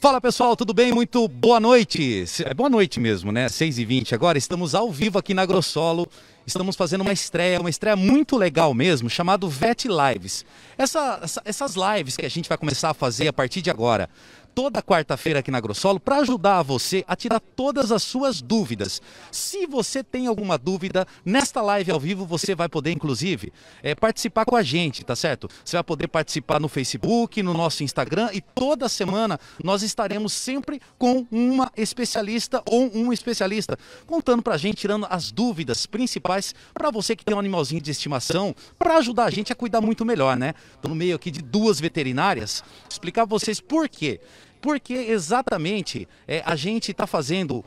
Fala pessoal, tudo bem? Muito boa noite. É boa noite mesmo, né? 6h20 agora, estamos ao vivo aqui na Grossolo. Estamos fazendo uma estreia muito legal mesmo, chamado VET Lives. Essas lives que a gente vai começar a fazer a partir de agora, toda quarta-feira aqui na Grossolo, para ajudar você a tirar todas as suas dúvidas. Se você tem alguma dúvida, nesta live ao vivo você vai poder, inclusive, participar com a gente, tá certo? Você vai poder participar no Facebook, no nosso Instagram, e toda semana nós estaremos sempre com uma especialista ou um especialista contando pra gente, tirando as dúvidas principais para você que tem um animalzinho de estimação, para ajudar a gente a cuidar muito melhor, né? Estou no meio aqui de duas veterinárias, explicar pra vocês por quê. Porque exatamente a gente está fazendo,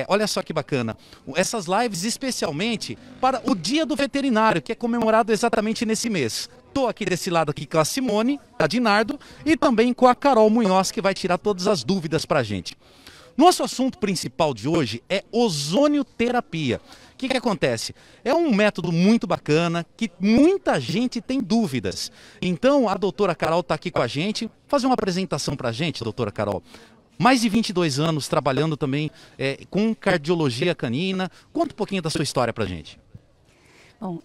olha só que bacana, essas lives especialmente para o Dia do Veterinário, que é comemorado exatamente nesse mês. Estou aqui desse lado aqui com a Simone, a Dinardo, e também com a Carol Munhoz, que vai tirar todas as dúvidas para a gente. Nosso assunto principal de hoje é ozonioterapia. O que acontece? É um método muito bacana que muita gente tem dúvidas. Então a doutora Carol está aqui com a gente. Fazer uma apresentação para a gente, doutora Carol. Mais de 22 anos trabalhando também com cardiologia canina. Conta um pouquinho da sua história para a gente. Bom,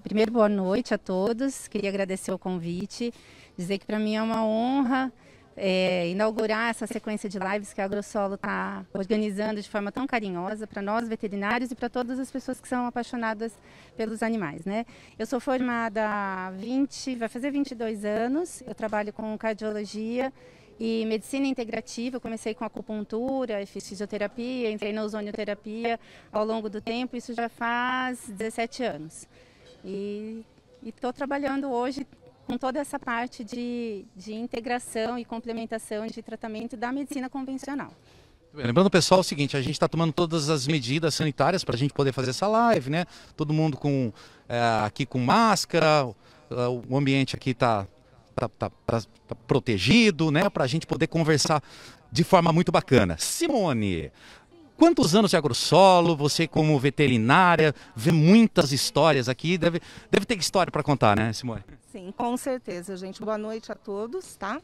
primeiro, boa noite a todos. Queria agradecer o convite, dizer que para mim é uma honra inaugurar essa sequência de lives que a Grossolo está organizando de forma tão carinhosa para nós veterinários e para todas as pessoas que são apaixonadas pelos animais, né? Eu sou formada há vai fazer 22 anos, eu trabalho com cardiologia e medicina integrativa. Eu comecei com acupuntura, fiz fisioterapia, entrei na ozonioterapia ao longo do tempo, isso já faz 17 anos. E estou trabalhando hoje com toda essa parte de integração e complementação de tratamento da medicina convencional. Lembrando, pessoal, o seguinte, a gente está tomando todas as medidas sanitárias para a gente poder fazer essa live, né? Todo mundo aqui com máscara, o ambiente aqui está protegido, né? Para a gente poder conversar de forma muito bacana. Simone, quantos anos de Grossolo? Você como veterinária, vê muitas histórias aqui, deve ter história para contar, né, Simone? Sim, com certeza, gente. Boa noite a todos, tá?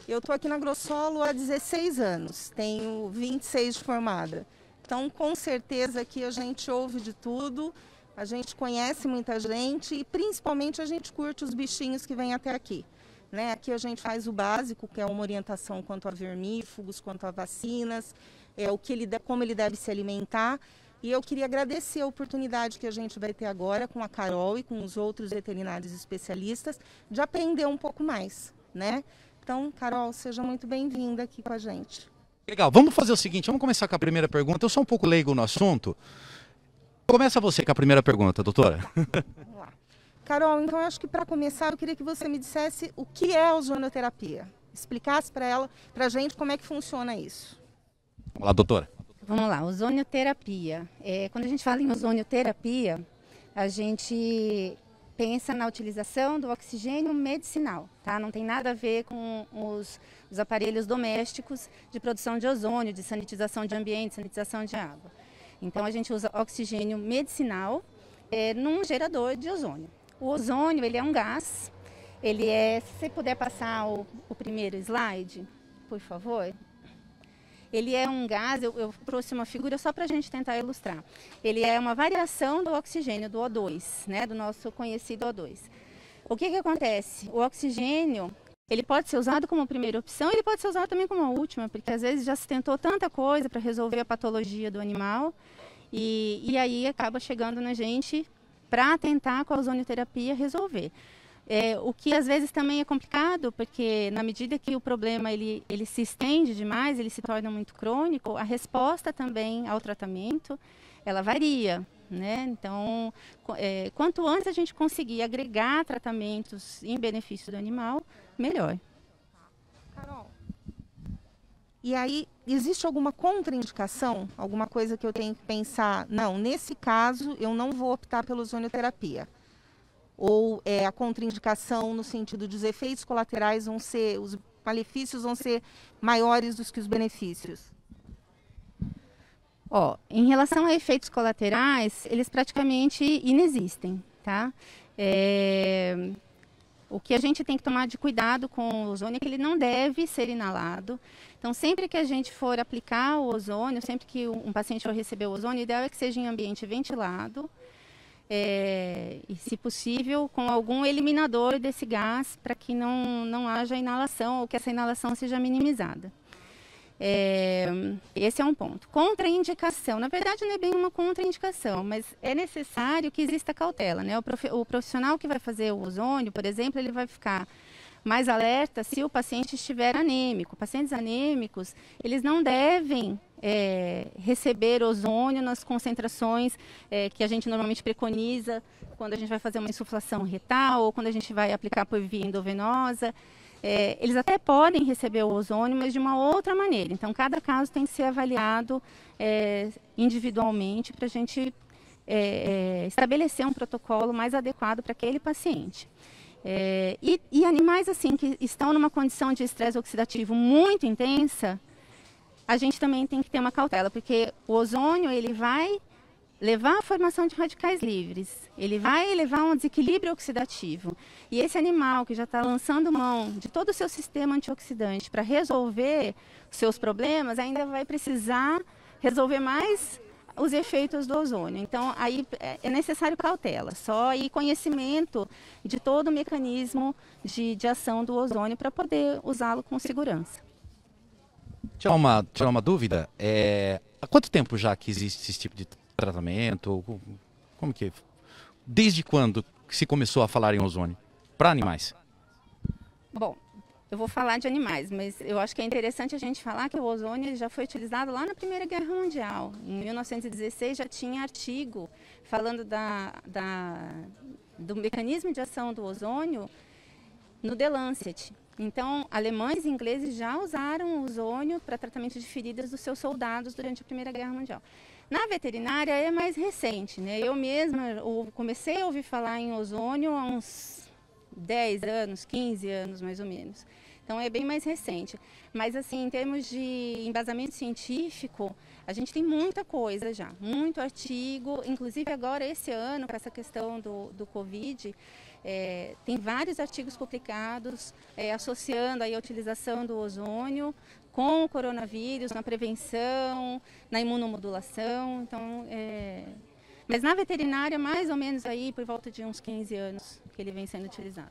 Eu estou aqui na Grossolo há 16 anos, tenho 26 de formada. Então, com certeza aqui a gente ouve de tudo, a gente conhece muita gente e principalmente a gente curte os bichinhos que vêm até aqui. Né? Aqui a gente faz o básico, que é uma orientação quanto a vermífugos, quanto a vacinas, como ele deve se alimentar. E eu queria agradecer a oportunidade que a gente vai ter agora com a Carol e com os outros veterinários especialistas de aprender um pouco mais, né? Então, Carol, seja muito bem-vinda aqui com a gente. Legal, vamos fazer o seguinte, vamos começar com a primeira pergunta. Eu sou um pouco leigo no assunto. Começa você com a primeira pergunta, doutora. Vamos lá. Carol, então eu acho que para começar eu queria que você me dissesse o que é a ozonioterapia. Explicasse para a gente como é que funciona isso. Vamos lá, doutora. Vamos lá, ozonioterapia. Quando a gente fala em ozonioterapia, a gente pensa na utilização do oxigênio medicinal, tá? Não tem nada a ver com os aparelhos domésticos de produção de ozônio, de sanitização de ambiente, sanitização de água. Então a gente usa oxigênio medicinal num gerador de ozônio. O ozônio, ele é um gás, se você puder passar o primeiro slide, por favor. Ele é um gás, eu trouxe uma figura só para a gente tentar ilustrar. Ele é uma variação do oxigênio, do O2, né, do nosso conhecido O2. O que acontece? O oxigênio, ele pode ser usado como primeira opção, ele pode ser usado também como a última, porque às vezes já se tentou tanta coisa para resolver a patologia do animal, e aí acaba chegando na gente para tentar com a ozonioterapia resolver. O que às vezes também é complicado, porque na medida que o problema ele se estende demais, ele se torna muito crônico, a resposta também ao tratamento, ela varia, né? Então, quanto antes a gente conseguir agregar tratamentos em benefício do animal, melhor. Carol, e aí, existe alguma contraindicação? Alguma coisa que eu tenho que pensar, não, nesse caso eu não vou optar pela ozonioterapia? Ou a contraindicação no sentido dos efeitos colaterais os malefícios vão ser maiores do que os benefícios? Em relação a efeitos colaterais, eles praticamente inexistem, tá? O que a gente tem que tomar de cuidado com o ozônio é que ele não deve ser inalado. Então, sempre que a gente for aplicar o ozônio, sempre que um paciente for receber o ozônio, o ideal é que seja em ambiente ventilado, e, se possível, com algum eliminador desse gás, para que não haja inalação ou que essa inalação seja minimizada. Esse é um ponto. Contraindicação. Na verdade, não é bem uma contraindicação, mas é necessário que exista cautela, né? O profissional que vai fazer o ozônio, por exemplo, ele vai ficar mais alerta se o paciente estiver anêmico. Pacientes anêmicos, eles não devem receber ozônio nas concentrações que a gente normalmente preconiza quando a gente vai fazer uma insuflação retal ou quando a gente vai aplicar por via endovenosa. Eles até podem receber o ozônio, mas de uma outra maneira. Então, cada caso tem que ser avaliado individualmente para a gente estabelecer um protocolo mais adequado para aquele paciente. E animais assim que estão numa condição de estresse oxidativo muito intensa, a gente também tem que ter uma cautela, porque o ozônio ele vai levar à formação de radicais livres, ele vai levar a um desequilíbrio oxidativo. E esse animal que já está lançando mão de todo o seu sistema antioxidante para resolver os seus problemas, ainda vai precisar resolver mais os efeitos do ozônio. Então, aí é necessário cautela, só e conhecimento de todo o mecanismo de ação do ozônio para poder usá-lo com segurança. Tirar uma dúvida, há quanto tempo já que existe esse tipo de tratamento? Como que? Desde quando se começou a falar em ozônio para animais? Bom, eu vou falar de animais, mas eu acho que é interessante a gente falar que o ozônio já foi utilizado lá na Primeira Guerra Mundial. Em 1916 já tinha artigo falando do mecanismo de ação do ozônio no The Lancet. Então, alemães e ingleses já usaram o ozônio para tratamento de feridas dos seus soldados durante a Primeira Guerra Mundial. Na veterinária é mais recente, né? Eu mesma comecei a ouvir falar em ozônio há uns 10 anos, 15 anos mais ou menos. Então é bem mais recente. Mas assim, em termos de embasamento científico, a gente tem muita coisa já, muito artigo. Inclusive agora, esse ano, com essa questão do Covid, tem vários artigos publicados associando aí a utilização do ozônio com o coronavírus, na prevenção, na imunomodulação. Então, mas na veterinária, mais ou menos aí por volta de uns 15 anos que ele vem sendo utilizado.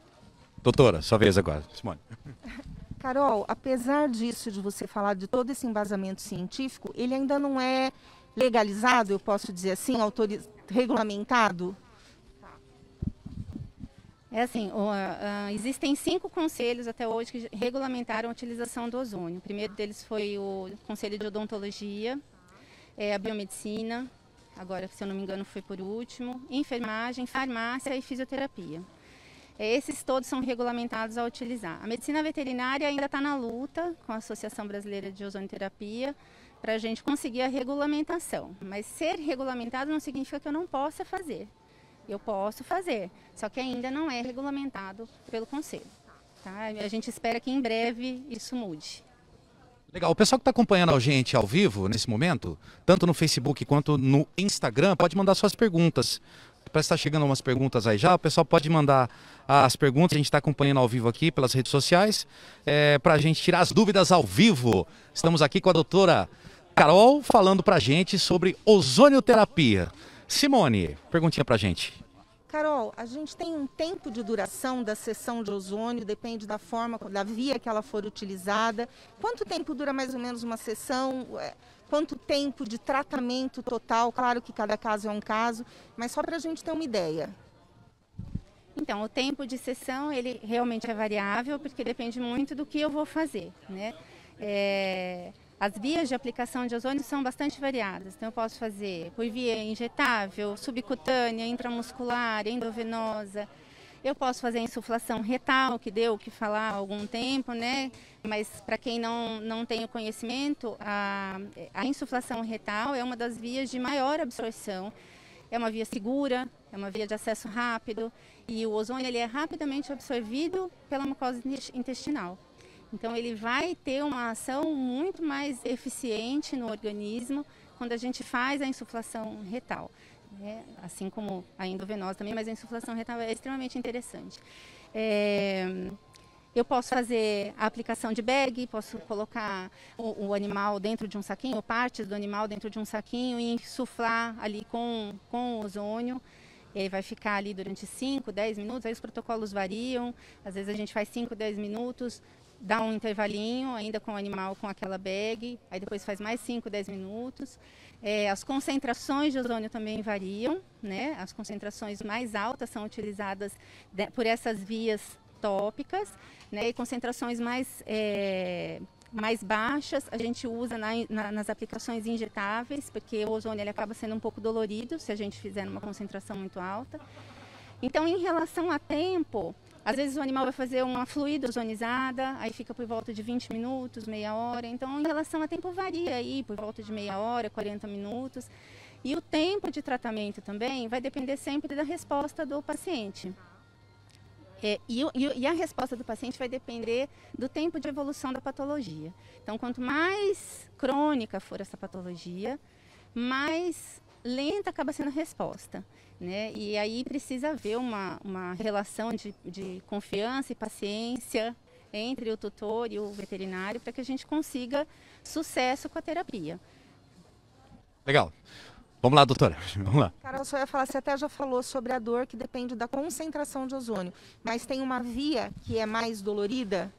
Doutora, sua vez agora. Simone. Carol, apesar disso, de você falar de todo esse embasamento científico, ele ainda não é legalizado, eu posso dizer assim, regulamentado? É assim, existem 5 conselhos até hoje que regulamentaram a utilização do ozônio. O primeiro deles foi o Conselho de Odontologia, a Biomedicina, agora, se eu não me engano, foi por último, enfermagem, farmácia e fisioterapia. Esses todos são regulamentados a utilizar. A medicina veterinária ainda está na luta com a Associação Brasileira de Ozonioterapia para a gente conseguir a regulamentação. Mas ser regulamentado não significa que eu não possa fazer. Eu posso fazer, só que ainda não é regulamentado pelo Conselho. Tá? A gente espera que em breve isso mude. Legal. O pessoal que está acompanhando a gente ao vivo nesse momento, tanto no Facebook quanto no Instagram, pode mandar suas perguntas. Parece que está chegando umas perguntas aí já. O pessoal pode mandar as perguntas. A gente está acompanhando ao vivo aqui pelas redes sociais para a gente tirar as dúvidas ao vivo. Estamos aqui com a doutora Carol falando para a gente sobre ozonioterapia. Simone, perguntinha para a gente. Carol, a gente tem um tempo de duração da sessão de ozônio, depende da forma, da via que ela for utilizada. Quanto tempo dura mais ou menos uma sessão? Quanto tempo de tratamento total? Claro que cada caso é um caso, mas só para a gente ter uma ideia. Então, o tempo de sessão, ele realmente é variável, porque depende muito do que eu vou fazer, né? As vias de aplicação de ozônio são bastante variadas. Então, eu posso fazer por via injetável, subcutânea, intramuscular, endovenosa. Eu posso fazer insuflação retal, que deu o que falar há algum tempo, né? Mas para quem não tem o conhecimento, a insuflação retal é uma das vias de maior absorção. É uma via segura, é uma via de acesso rápido e o ozônio ele é rapidamente absorvido pela mucosa intestinal. Então ele vai ter uma ação muito mais eficiente no organismo quando a gente faz a insuflação retal. né? Assim como a endovenosa também, mas a insuflação retal é extremamente interessante. Eu posso fazer a aplicação de bag, posso colocar o animal dentro de um saquinho, ou partes do animal dentro de um saquinho e insuflar ali com o ozônio. Ele vai ficar ali durante 5, 10 minutos, aí os protocolos variam, às vezes a gente faz 5, 10 minutos, dá um intervalinho ainda com o animal com aquela bag, aí depois faz mais 5, 10 minutos. As concentrações de ozônio também variam, né? As concentrações mais altas são utilizadas por essas vias tópicas, né? E concentrações mais baixas a gente usa nas aplicações injetáveis, porque o ozônio ele acaba sendo um pouco dolorido se a gente fizer uma concentração muito alta. Então, em relação a tempo, às vezes o animal vai fazer uma fluida ozonizada, aí fica por volta de 20 minutos, meia hora. Então, em relação a tempo, varia aí por volta de meia hora, 40 minutos. E o tempo de tratamento também vai depender sempre da resposta do paciente. E a resposta do paciente vai depender do tempo de evolução da patologia. Então, quanto mais crônica for essa patologia, mais lenta acaba sendo a resposta, né? E aí precisa haver uma relação de confiança e paciência entre o tutor e o veterinário para que a gente consiga sucesso com a terapia. Legal. Vamos lá, doutora. Vamos lá. Carol, só ia falar, você até já falou sobre a dor que depende da concentração de ozônio, mas tem uma via que é mais dolorida?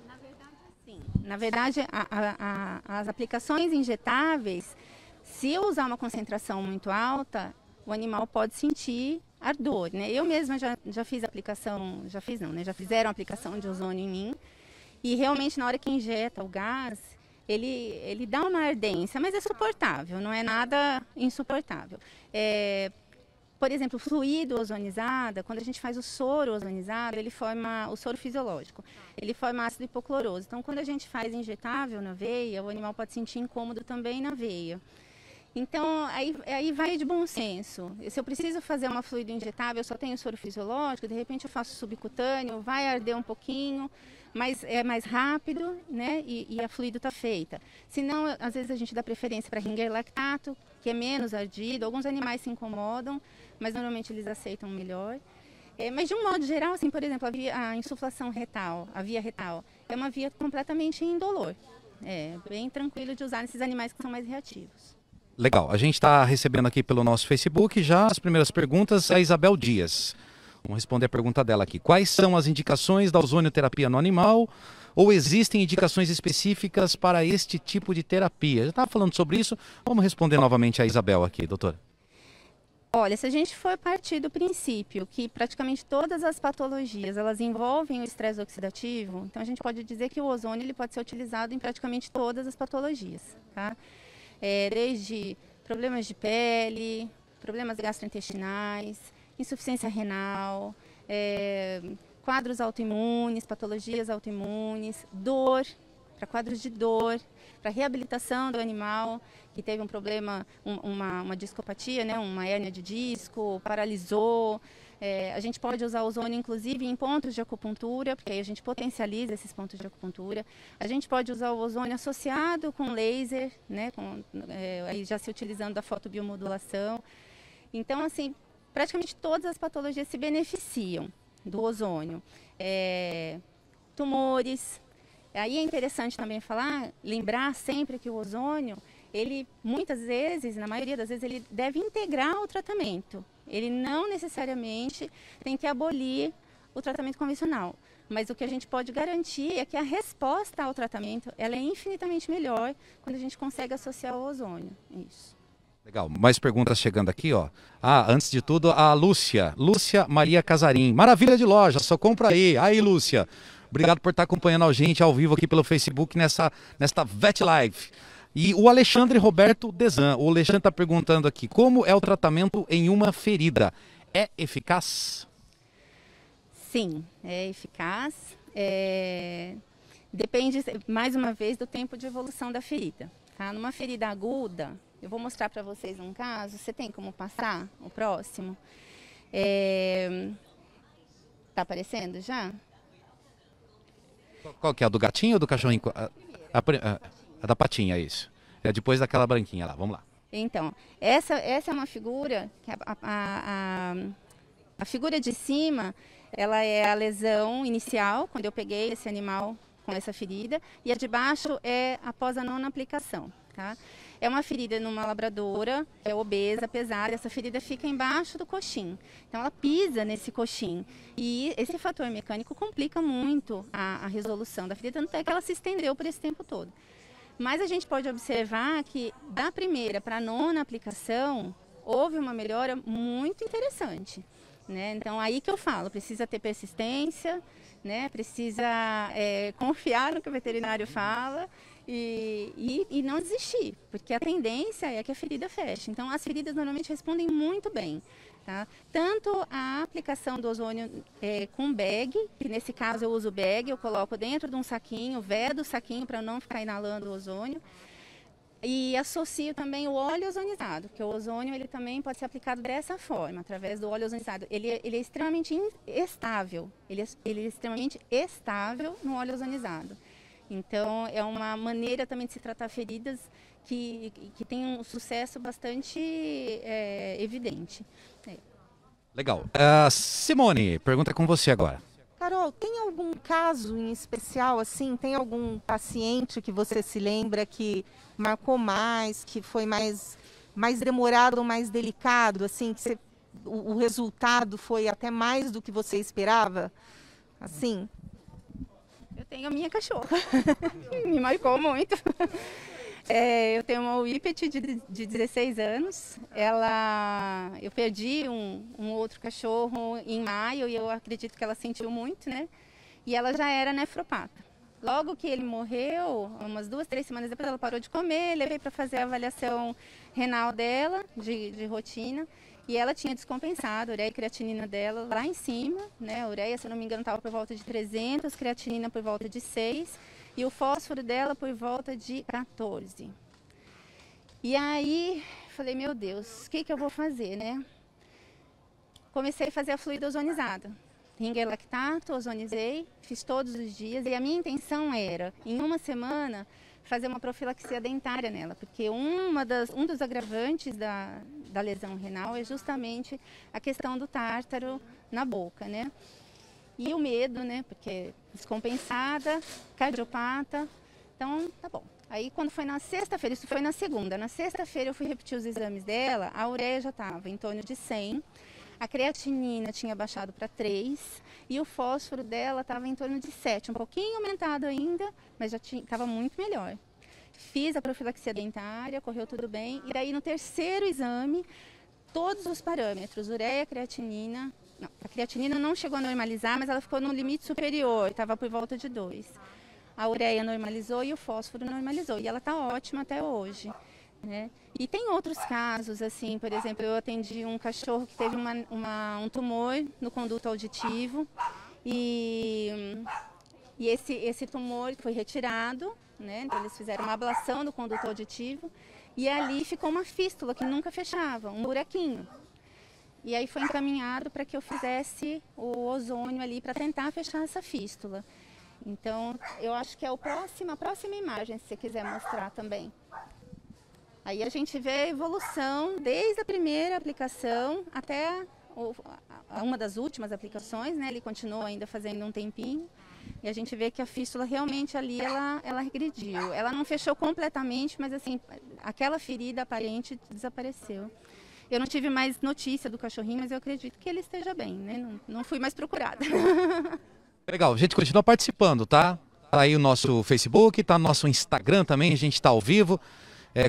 Na verdade, sim. Na verdade, as aplicações injetáveis, se eu usar uma concentração muito alta, o animal pode sentir ardor, né? Eu mesma já fiz aplicação, já fizeram aplicação de ozônio em mim, e realmente na hora que injeta o gás, ele dá uma ardência, mas é suportável, não é nada insuportável. Por exemplo, o fluido ozonizado, quando a gente faz o soro ozonizado, ele forma o soro fisiológico, ele forma ácido hipocloroso. Então, quando a gente faz injetável na veia, o animal pode sentir incômodo também na veia. Então, aí vai de bom senso. Se eu preciso fazer uma fluido injetável, eu só tenho soro fisiológico, de repente eu faço subcutâneo, vai arder um pouquinho, mas é mais rápido, né? E a fluido está feita. Se não, às vezes a gente dá preferência para ringer lactato, que é menos ardido. Alguns animais se incomodam, mas normalmente eles aceitam melhor. Mas de um modo geral, assim, por exemplo, a insuflação retal, a via retal, é uma via completamente indolor. É bem tranquilo de usar nesses animais que são mais reativos. Legal. A gente está recebendo aqui pelo nosso Facebook já as primeiras perguntas. A Isabel Dias. Vamos responder a pergunta dela aqui. Quais são as indicações da ozonioterapia no animal? Ou existem indicações específicas para este tipo de terapia? Já estava falando sobre isso. Vamos responder novamente a Isabel aqui, doutora. Olha, se a gente for partir do princípio que praticamente todas as patologias elas envolvem o estresse oxidativo, então a gente pode dizer que o ozônio ele pode ser utilizado em praticamente todas as patologias, tá? Desde problemas de pele, problemas gastrointestinais, insuficiência renal, quadros autoimunes, patologias autoimunes, dor, para quadros de dor, para reabilitação do animal que teve um problema, uma discopatia, né, uma hérnia de disco, paralisou. A gente pode usar ozônio, inclusive, em pontos de acupuntura, porque aí a gente potencializa esses pontos de acupuntura. A gente pode usar o ozônio associado com laser, né, aí já se utilizando da fotobiomodulação. Então, assim, praticamente todas as patologias se beneficiam do ozônio. Tumores. Aí é interessante também lembrar sempre que o ozônio, ele muitas vezes, na maioria das vezes, ele deve integrar o tratamento. Ele não necessariamente tem que abolir o tratamento convencional. Mas o que a gente pode garantir é que a resposta ao tratamento ela é infinitamente melhor quando a gente consegue associar o ozônio. Isso. Legal, mais perguntas chegando aqui, ó. Antes de tudo, a Lúcia Maria Casarim. Maravilha de loja, só compra aí. Aí, Lúcia, obrigado por estar acompanhando a gente ao vivo aqui pelo Facebook nesta Vet Live. E o Alexandre Roberto Desan, o Alexandre está perguntando aqui, como é o tratamento em uma ferida? É eficaz? Sim, é eficaz. Depende, mais uma vez, do tempo de evolução da ferida. Tá? Numa ferida aguda, eu vou mostrar para vocês um caso. Você tem como passar o próximo? Tá aparecendo já? Qual que é? A do gatinho ou do cachorrinho? A da patinha, isso. É depois daquela branquinha lá, vamos lá. Então, essa é uma figura, que a figura de cima, ela é a lesão inicial, quando eu peguei esse animal com essa ferida, e a de baixo é após a 9ª aplicação, tá? É uma ferida numa labradora, é obesa, pesada, essa ferida fica embaixo do coxim. Então ela pisa nesse coxim. E esse fator mecânico complica muito a resolução da ferida, tanto é que ela se estendeu por esse tempo todo. Mas a gente pode observar que da primeira para a 9ª aplicação, houve uma melhora muito interessante, né? Então aí que eu falo, precisa ter persistência, né? Precisa confiar no que o veterinário fala, e não desistir, porque a tendência é que a ferida feche. Então, as feridas normalmente respondem muito bem, tá? Tanto a aplicação do ozônio com bag, que nesse caso eu uso bag, eu coloco dentro de um saquinho, vedo o saquinho para não ficar inalando o ozônio, e associo também o óleo ozonizado, que o ozônio ele também pode ser aplicado dessa forma, através do óleo ozonizado. Ele é extremamente estável, ele é extremamente estável no óleo ozonizado. Então, é uma maneira também de se tratar feridas que tem um sucesso bastante evidente. Legal. Simone, pergunta com você agora. Carol, tem algum caso em especial, assim, tem algum paciente que você se lembra que marcou mais, que foi mais demorado ou mais delicado, assim, que o resultado foi até mais do que você esperava? Assim? Eu tenho a minha cachorra, me marcou muito. Eu tenho uma Whippet de 16 anos. Eu perdi um outro cachorro em maio e eu acredito que ela sentiu muito, né? E ela já era nefropata. Logo que ele morreu, umas 2, 3 semanas depois, ela parou de comer, levei para fazer a avaliação renal dela, de rotina. E ela tinha descompensado a ureia e creatinina dela lá em cima, né? A ureia, se eu não me engano, estava por volta de 300, creatinina por volta de 6 e o fósforo dela por volta de 14. E aí, falei, meu Deus, o que eu vou fazer, né? Comecei a fazer a fluida ozonizada. Ringer lactato, ozonizei, fiz todos os dias e a minha intenção era, em uma semana, fazer uma profilaxia dentária nela, porque um dos agravantes da lesão renal é justamente a questão do tártaro na boca, né? E o medo, né? Porque descompensada, cardiopata, então tá bom. Aí quando foi na sexta-feira, isso foi na segunda, na sexta-feira eu fui repetir os exames dela, a ureia já estava em torno de 100, a creatinina tinha baixado para 3 e o fósforo dela estava em torno de 7, um pouquinho aumentado ainda, mas já estava muito melhor. Fiz a profilaxia dentária, correu tudo bem, e daí no terceiro exame, todos os parâmetros, ureia, creatinina, não, a creatinina não chegou a normalizar, mas ela ficou no limite superior, estava por volta de 2. A ureia normalizou e o fósforo normalizou, e ela está ótima até hoje, né? E tem outros casos, assim, por exemplo, eu atendi um cachorro que teve um tumor no conduto auditivo e esse tumor foi retirado, né? Então eles fizeram uma ablação do conduto auditivo e ali ficou uma fístula que nunca fechava, um buraquinho. E aí foi encaminhado para que eu fizesse o ozônio ali para tentar fechar essa fístula. Então, eu acho que é a próxima imagem, se você quiser mostrar também. Aí a gente vê a evolução desde a primeira aplicação até uma das últimas aplicações, né? Ele continuou ainda fazendo um tempinho. E a gente vê que a fístula realmente ali, ela regrediu. Ela não fechou completamente, mas assim, aquela ferida aparente desapareceu. Eu não tive mais notícia do cachorrinho, mas eu acredito que ele esteja bem, né? Não fui mais procurada. Legal, a gente continua participando, tá? Tá aí o nosso Facebook, tá no nosso Instagram também, a gente tá ao vivo.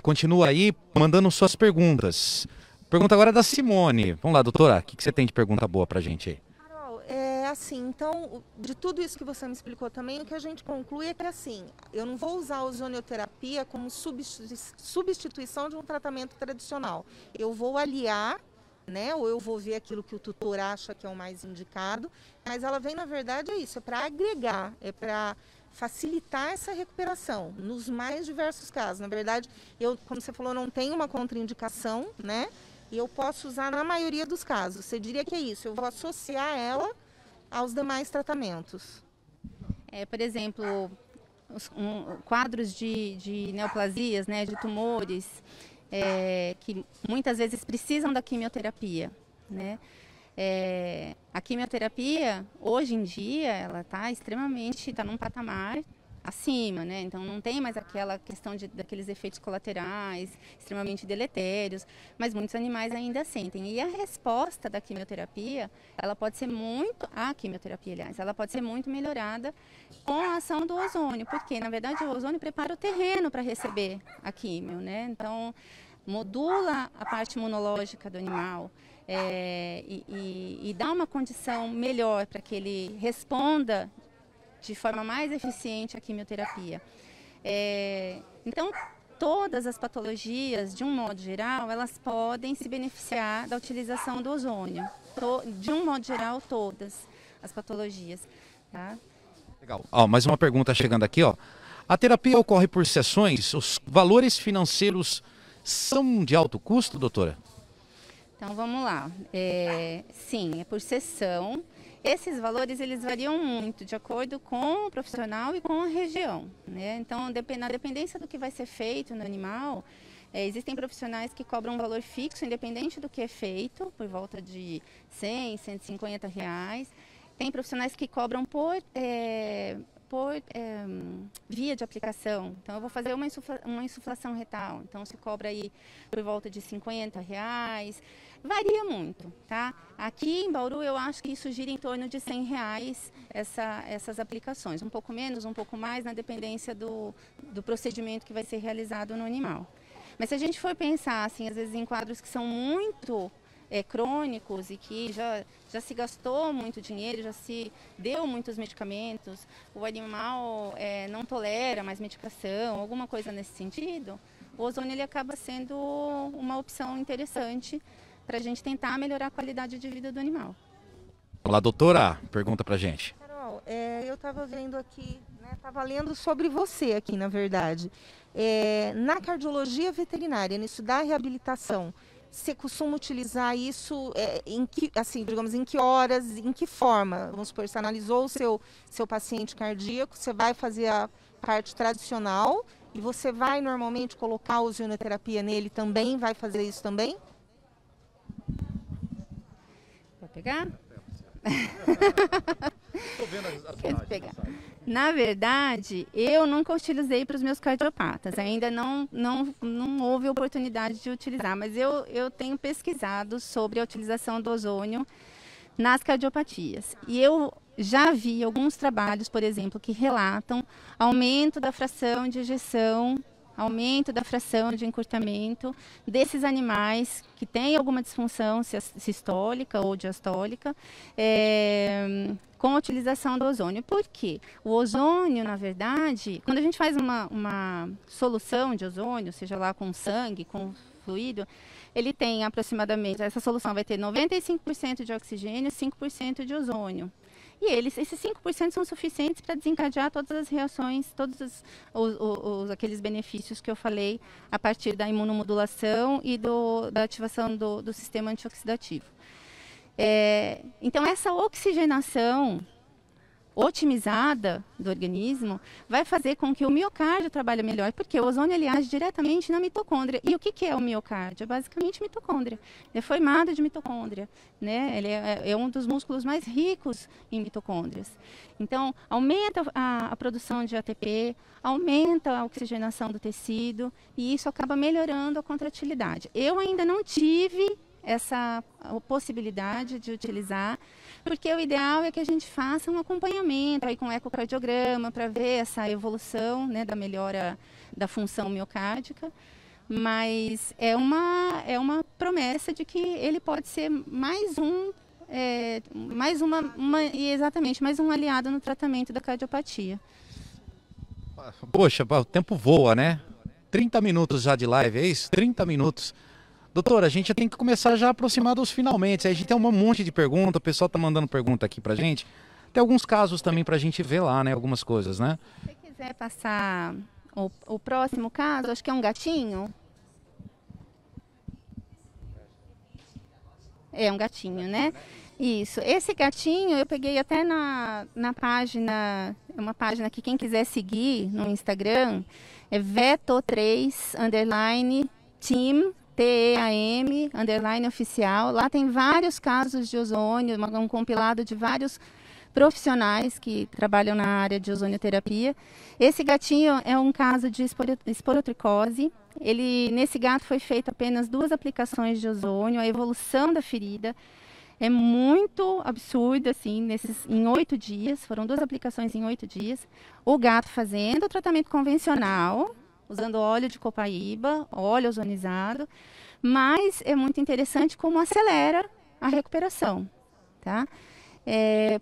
Continua aí mandando suas perguntas. Pergunta agora é da Simone. Vamos lá, doutora, o que você tem de pergunta boa pra gente aí? Carol, assim, então, de tudo isso que você me explicou também, o que a gente conclui é que, assim, eu não vou usar a ozonioterapia como substituição de um tratamento tradicional. Eu vou aliar, né, ou eu vou ver aquilo que o tutor acha que é o mais indicado, mas ela vem, na verdade, é isso, é para agregar, é para facilitar essa recuperação nos mais diversos casos. Na verdade, eu, como você falou, não tenho uma contraindicação, né? E eu posso usar na maioria dos casos. Você diria que é isso, eu vou associar ela aos demais tratamentos. Por exemplo, quadros de neoplasias, né, de tumores, que muitas vezes precisam da quimioterapia, né? A quimioterapia, hoje em dia, ela está num patamar acima, né? Então não tem mais aquela questão daqueles efeitos colaterais extremamente deletérios, mas muitos animais ainda sentem. E a resposta da quimioterapia, ela pode ser ela pode ser muito melhorada com a ação do ozônio, porque na verdade o ozônio prepara o terreno para receber a quimio, né? Então modula a parte imunológica do animal. E dá uma condição melhor para que ele responda de forma mais eficiente à quimioterapia. Então, todas as patologias, de um modo geral, elas podem se beneficiar da utilização do ozônio. De um modo geral, todas as patologias. Tá? Legal. Mais uma pergunta chegando aqui. A terapia ocorre por sessões? Os valores financeiros são de alto custo, doutora? Então, vamos lá. Sim, é por sessão. Esses valores, eles variam muito de acordo com o profissional e com a região, né? Então, na dependência do que vai ser feito no animal, existem profissionais que cobram um valor fixo, independente do que é feito, por volta de R$100, R$150. Tem profissionais que cobram por via de aplicação. Então, eu vou fazer uma insuflação retal. Então, se cobra aí por volta de R$50. Varia muito, tá? Aqui em Bauru, eu acho que isso gira em torno de R$100 essas aplicações. Um pouco menos, um pouco mais, na dependência do procedimento que vai ser realizado no animal. Mas se a gente for pensar, assim, às vezes em quadros que são muito crônicos e que já se gastou muito dinheiro, já se deu muitos medicamentos, o animal não tolera mais medicação, alguma coisa nesse sentido, o ozônio ele acaba sendo uma opção interessante para a gente tentar melhorar a qualidade de vida do animal. Olá, doutora, pergunta pra gente. Carol, eu estava vendo aqui, estava lendo sobre você aqui, na verdade. Na cardiologia veterinária, nisso da reabilitação, você costuma utilizar isso em que horas, em que forma? Vamos supor, você analisou o seu paciente cardíaco, você vai fazer a parte tradicional e você vai normalmente colocar a ozonioterapia nele também, vai fazer isso também? Vai pegar? Na verdade, eu nunca utilizei para os meus cardiopatas, ainda não houve oportunidade de utilizar, mas eu tenho pesquisado sobre a utilização do ozônio nas cardiopatias. E eu já vi alguns trabalhos, por exemplo, que relatam aumento da fração de ejeção, aumento da fração de encurtamento desses animais que têm alguma disfunção sistólica ou diastólica, com a utilização do ozônio. Por quê? O ozônio, na verdade, quando a gente faz uma solução de ozônio, seja lá com sangue, com fluido, ele tem aproximadamente, essa solução vai ter 95% de oxigênio e 5% de ozônio. E esses 5% são suficientes para desencadear todas as reações, todos aqueles benefícios que eu falei a partir da imunomodulação e da ativação do sistema antioxidativo. Então, essa oxigenação otimizada do organismo vai fazer com que o miocárdio trabalhe melhor, porque o ozônio ele age diretamente na mitocôndria. E o que é o miocárdio? É basicamente mitocôndria. Ele é formado de mitocôndria, né? Ele é um dos músculos mais ricos em mitocôndrias. Então, aumenta a produção de ATP, aumenta a oxigenação do tecido e isso acaba melhorando a contratilidade. Eu ainda não tive essa possibilidade de utilizar, porque o ideal é que a gente faça um acompanhamento aí com ecocardiograma para ver essa evolução, né, da melhora da função miocárdica, mas é uma promessa de que ele pode ser mais um aliado no tratamento da cardiopatia. Poxa, o tempo voa, né? 30 minutos já de live, é isso? 30 minutos. Doutora, a gente já tem que começar já a aproximar dos finalmente. A gente tem um monte de pergunta, o pessoal tá mandando pergunta aqui pra gente. Tem alguns casos também pra gente ver lá, né? Algumas coisas, né? Se você quiser passar o próximo caso, acho que é um gatinho. É um gatinho, né? Isso. Esse gatinho eu peguei até na página, uma página que quem quiser seguir no Instagram, é veto3_ Team, TEAM, underline oficial. Lá tem vários casos de ozônio, um compilado de vários profissionais que trabalham na área de ozonioterapia. Esse gatinho é um caso de esporotricose. Nesse gato foi feita apenas 2 aplicações de ozônio. A evolução da ferida é muito absurda, assim, em 8 dias. Foram 2 aplicações em 8 dias. O gato fazendo o tratamento convencional, usando óleo de copaíba, óleo ozonizado. Mas é muito interessante como acelera a recuperação, tá?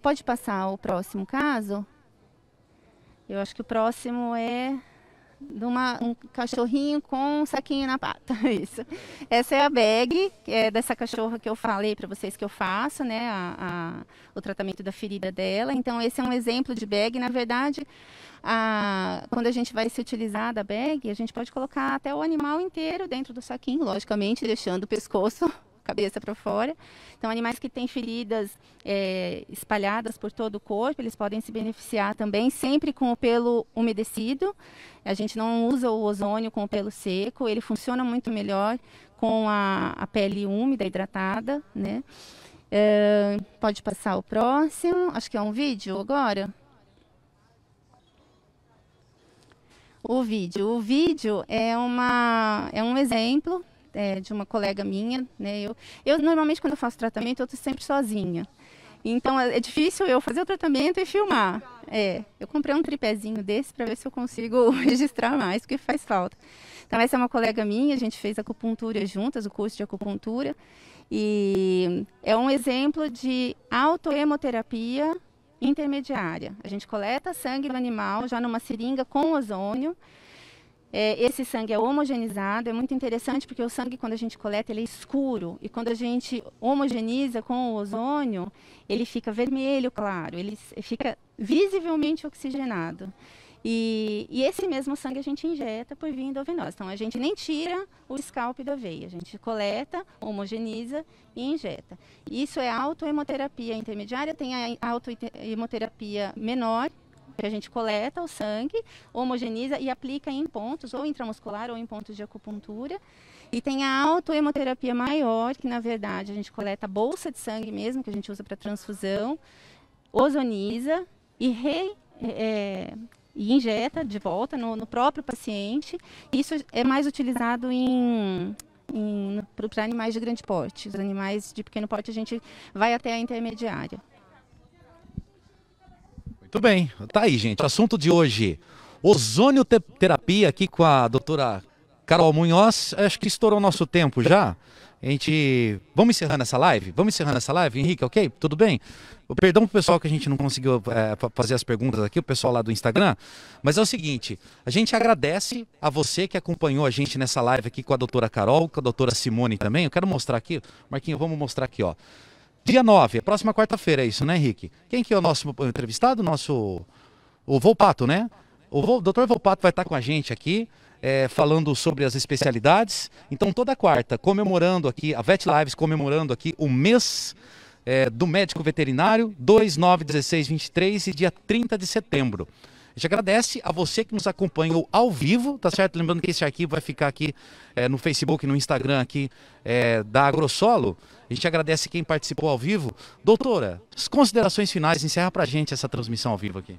Pode passar o próximo caso? Eu acho que o próximo é de um cachorrinho com um saquinho na pata. Isso. Essa é a bag, que é dessa cachorra que eu falei para vocês que eu faço, né? O tratamento da ferida dela. Então, esse é um exemplo de bag. Na verdade, quando a gente vai se utilizar da bag, a gente pode colocar até o animal inteiro dentro do saquinho, logicamente, deixando o pescoço, cabeça para fora. Então, animais que têm feridas espalhadas por todo o corpo, eles podem se beneficiar também, sempre com o pelo umedecido. A gente não usa o ozônio com o pelo seco, ele funciona muito melhor com a pele úmida, hidratada, né? Pode passar o próximo, acho que é um vídeo agora. O vídeo é um exemplo de uma colega minha, né? Eu normalmente quando eu faço tratamento eu estou sempre sozinha. Então é difícil eu fazer o tratamento e filmar. Eu comprei um tripézinho desse para ver se eu consigo registrar mais, porque faz falta. Então essa é uma colega minha, a gente fez acupuntura juntas, o curso de acupuntura. E é um exemplo de autohemoterapia intermediária. A gente coleta sangue do animal já numa seringa com ozônio. Esse sangue é homogeneizado, é muito interessante porque o sangue, quando a gente coleta, ele é escuro. E quando a gente homogeniza com o ozônio, ele fica vermelho, claro, ele fica visivelmente oxigenado. E esse mesmo sangue a gente injeta por via endovenosa. Então, a gente nem tira o scalp da veia, a gente coleta, homogeniza e injeta. Isso é autohemoterapia intermediária, tem a autohemoterapia menor, que a gente coleta o sangue, homogeniza e aplica em pontos, ou intramuscular ou em pontos de acupuntura. E tem a autohemoterapia maior, que na verdade a gente coleta a bolsa de sangue mesmo, que a gente usa para transfusão, ozoniza e injeta de volta no próprio paciente. Isso é mais utilizado para animais de grande porte. Os animais de pequeno porte a gente vai até a intermediária. Muito bem, tá aí, gente. O assunto de hoje, ozonioterapia, aqui com a doutora Carol Munhoz. Acho que estourou o nosso tempo já. Vamos encerrando essa live? Henrique, ok? Tudo bem? Perdão pro pessoal que a gente não conseguiu fazer as perguntas aqui, o pessoal lá do Instagram. Mas é o seguinte, a gente agradece a você que acompanhou a gente nessa live aqui com a doutora Carol, com a doutora Simone também. Eu quero mostrar aqui, Marquinhos, vamos mostrar aqui, ó. Dia 9, a próxima quarta-feira, é isso, né, Henrique? Quem que é o nosso entrevistado? O Volpato, né? O doutor Volpato vai estar com a gente aqui, falando sobre as especialidades. Então, toda quarta, comemorando aqui, a Vet Lives comemorando aqui o mês do médico veterinário, 2, 9, 16, 23 e dia 30 de setembro. A gente agradece a você que nos acompanhou ao vivo, tá certo? Lembrando que esse arquivo vai ficar aqui no Facebook, no Instagram aqui da Agrosolo. A gente agradece quem participou ao vivo. Doutora, as considerações finais, encerra pra gente essa transmissão ao vivo aqui.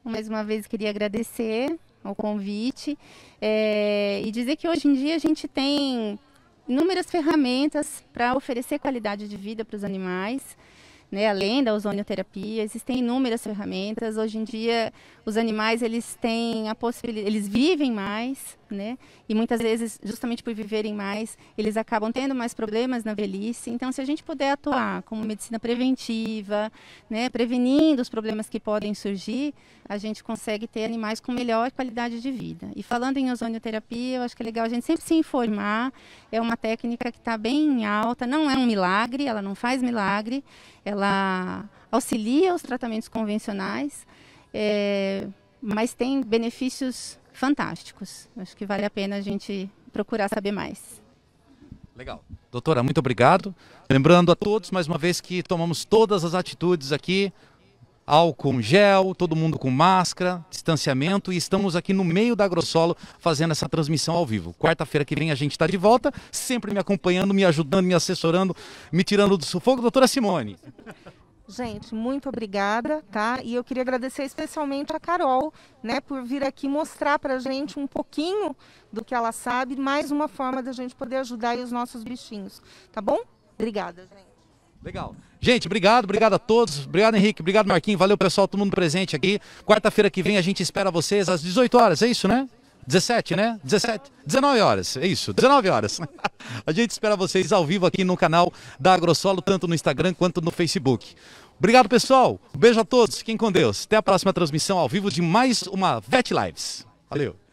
Mais uma vez queria agradecer ao convite e dizer que hoje em dia a gente tem inúmeras ferramentas para oferecer qualidade de vida para os animais. Né, além da ozonioterapia, existem inúmeras ferramentas. Hoje em dia, os animais eles têm a possibilidade, eles vivem mais, né? E muitas vezes, justamente por viverem mais, eles acabam tendo mais problemas na velhice. Então, se a gente puder atuar como medicina preventiva, né, prevenindo os problemas que podem surgir, a gente consegue ter animais com melhor qualidade de vida. E falando em ozonioterapia, eu acho que é legal a gente sempre se informar. É uma técnica que está bem em alta, não é um milagre, ela não faz milagre. Ela auxilia os tratamentos convencionais, mas tem benefícios fantásticos. Acho que vale a pena a gente procurar saber mais. Legal. Doutora, muito obrigado. Lembrando a todos, mais uma vez, que tomamos todas as atitudes aqui álcool gel, todo mundo com máscara, distanciamento, e estamos aqui no meio da Agrossolo fazendo essa transmissão ao vivo. Quarta-feira que vem a gente está de volta, sempre me acompanhando, me ajudando, me assessorando, me tirando do sufoco, doutora Simone. Gente, muito obrigada, tá? E eu queria agradecer especialmente a Carol, né, por vir aqui mostrar pra gente um pouquinho do que ela sabe, mais uma forma da gente poder ajudar aí os nossos bichinhos, tá bom? Obrigada, gente. Legal. Gente, obrigado a todos. Obrigado, Henrique. Obrigado, Marquinhos. Valeu, pessoal, todo mundo presente aqui. Quarta-feira que vem a gente espera vocês às 18 horas, é isso, né? 17, né? 17, 19 horas, é isso, 19 horas. A gente espera vocês ao vivo aqui no canal da Agrossolo, tanto no Instagram quanto no Facebook. Obrigado, pessoal. Um beijo a todos. Fiquem com Deus. Até a próxima transmissão ao vivo de mais uma Vet Lives. Valeu.